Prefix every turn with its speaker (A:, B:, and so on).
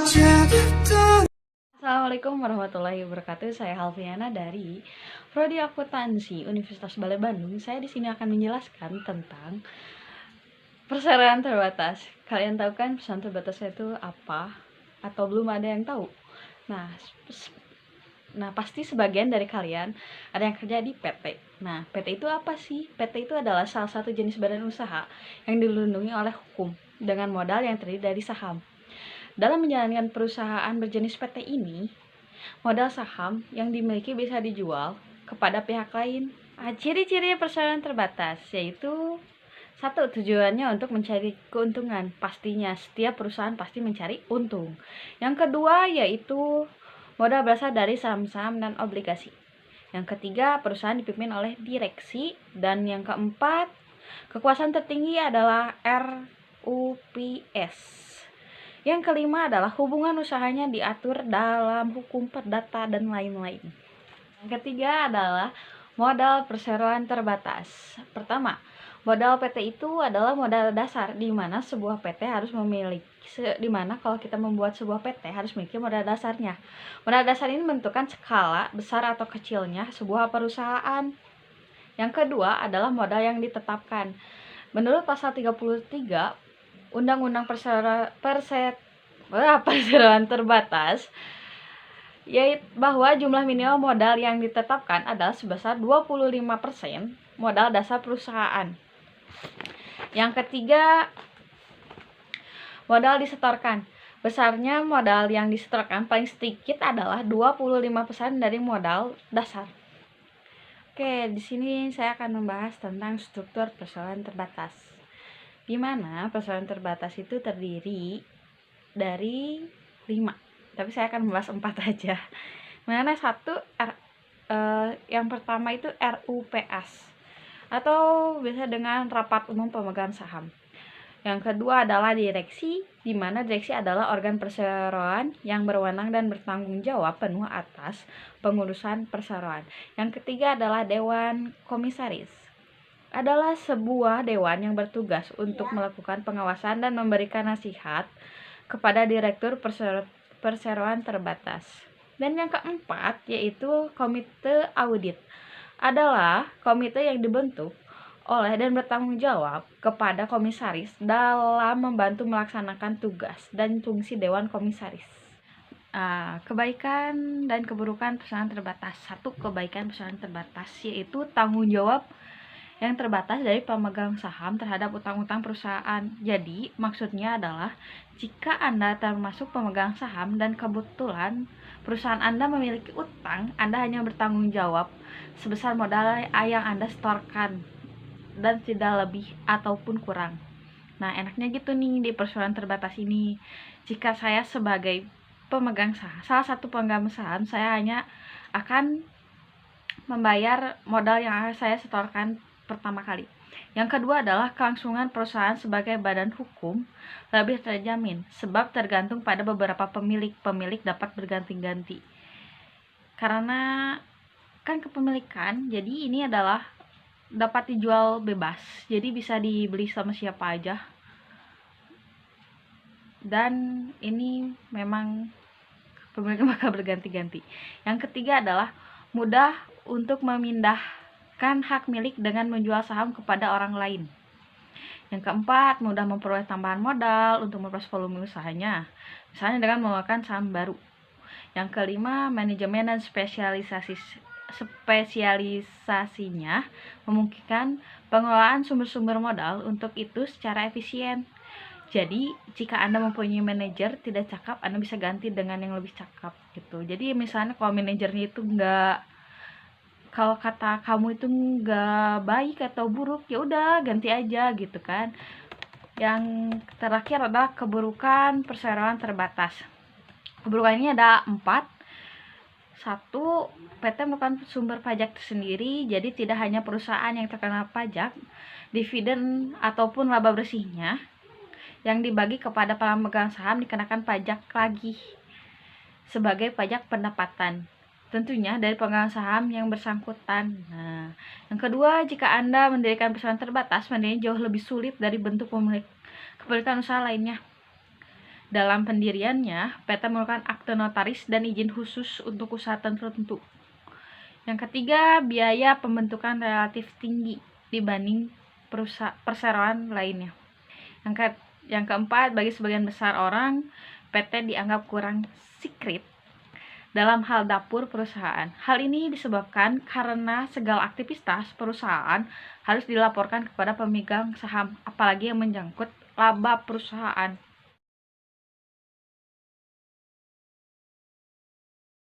A: Assalamualaikum warahmatullahi wabarakatuh. Saya Halviana dari Prodi Akuntansi Universitas Balai Bandung. Saya di sini akan menjelaskan tentang persyaratan terbatas. Kalian tahu kan persyaratan terbatas itu apa? Atau belum ada yang tahu? Nah, pasti sebagian dari kalian ada yang kerja di PT. Nah, PT itu apa sih? PT itu adalah salah satu jenis badan usaha yang dilindungi oleh hukum dengan modal yang terdiri dari saham. Dalam menjalankan perusahaan berjenis PT ini, modal saham yang dimiliki bisa dijual kepada pihak lain. Ciri-ciri persyaratan terbatas yaitu satu, tujuannya untuk mencari keuntungan. Pastinya setiap perusahaan pasti mencari untung. Yang kedua yaitu modal berasal dari saham-saham dan obligasi. Yang ketiga, perusahaan dipimpin oleh direksi. Dan yang keempat, kekuasaan tertinggi adalah RUPS. Yang kelima adalah hubungan usahanya diatur dalam hukum perdata dan lain-lain. Yang ketiga adalah modal perseroan terbatas. Pertama, modal PT itu adalah modal dasar di mana sebuah PT harus memiliki, di mana kalau kita membuat sebuah PT harus memiliki modal dasarnya. Modal dasar ini menentukan skala besar atau kecilnya sebuah perusahaan. Yang kedua adalah modal yang ditetapkan. Menurut pasal 33 Undang-Undang Perseroan Terbatas, yaitu bahwa jumlah minimal modal yang ditetapkan adalah sebesar 25% modal dasar perusahaan. Yang ketiga, modal disetorkan. Besarnya modal yang disetorkan paling sedikit adalah 25% dari modal dasar. Oke, di sini saya akan membahas tentang struktur perseroan terbatas. Di mana perseroan terbatas itu terdiri dari 5. Tapi saya akan membahas 4 aja. Mana satu, yang pertama itu RUPS atau biasa dengan rapat umum pemegang saham. Yang kedua adalah direksi, di mana direksi adalah organ perseroan yang berwenang dan bertanggung jawab penuh atas pengurusan perseroan. Yang ketiga adalah dewan komisaris. Adalah sebuah dewan yang bertugas untuk melakukan pengawasan dan memberikan nasihat kepada direktur perseroan terbatas. Dan yang keempat yaitu komite audit. Adalah komite yang dibentuk oleh dan bertanggung jawab kepada komisaris dalam membantu melaksanakan tugas dan fungsi dewan komisaris. Kebaikan dan keburukan perseroan terbatas. Satu, kebaikan perseroan terbatas yaitu tanggung jawab yang terbatas dari pemegang saham terhadap utang-utang perusahaan. Jadi, maksudnya adalah jika Anda termasuk pemegang saham dan kebetulan perusahaan Anda memiliki utang, Anda hanya bertanggung jawab sebesar modal yang Anda setorkan dan tidak lebih ataupun kurang. Nah, enaknya gitu nih di perseroan terbatas ini. Jika saya sebagai pemegang saham, salah satu pemegang saham, saya hanya akan membayar modal yang saya setorkan pertama kali. Yang kedua adalah kelangsungan perusahaan sebagai badan hukum lebih terjamin sebab tergantung pada beberapa pemilik dapat berganti-ganti. Karena kan kepemilikan, jadi ini adalah dapat dijual bebas. Jadi bisa dibeli sama siapa aja. Dan ini memang pemilik bakal berganti-ganti. Yang ketiga adalah mudah untuk memindahkan hak milik dengan menjual saham kepada orang lain. Yang keempat, mudah memperoleh tambahan modal untuk memperluas volume usahanya, misalnya dengan mengeluarkan saham baru. Yang kelima, manajemen dan spesialisasinya memungkinkan pengelolaan sumber-sumber modal untuk itu secara efisien. Jadi, jika Anda mempunyai manajer tidak cakap, Anda bisa ganti dengan yang lebih cakap gitu. Jadi, misalnya kalau manajernya itu kalau kata kamu itu nggak baik atau buruk, ya udah ganti aja gitu kan. Yang terakhir adalah keburukan perseroan terbatas. Keburukannya ada 4. 1, PT merupakan sumber pajak tersendiri, jadi tidak hanya perusahaan yang terkena pajak, dividen ataupun laba bersihnya yang dibagi kepada pemegang saham dikenakan pajak lagi sebagai pajak pendapatan, tentunya dari pemegang saham yang bersangkutan. Nah, yang kedua, jika Anda mendirikan perusahaan terbatas, mendirinya jauh lebih sulit dari bentuk kepemilikan usaha lainnya. Dalam pendiriannya, PT memerlukan akte notaris dan izin khusus untuk usaha tertentu. Yang ketiga, biaya pembentukan relatif tinggi dibanding perseroan lainnya. Yang keempat, bagi sebagian besar orang, PT dianggap kurang secret dalam hal dapur perusahaan. Hal ini disebabkan karena segala aktivitas perusahaan harus dilaporkan kepada pemegang saham, apalagi yang menyangkut laba perusahaan.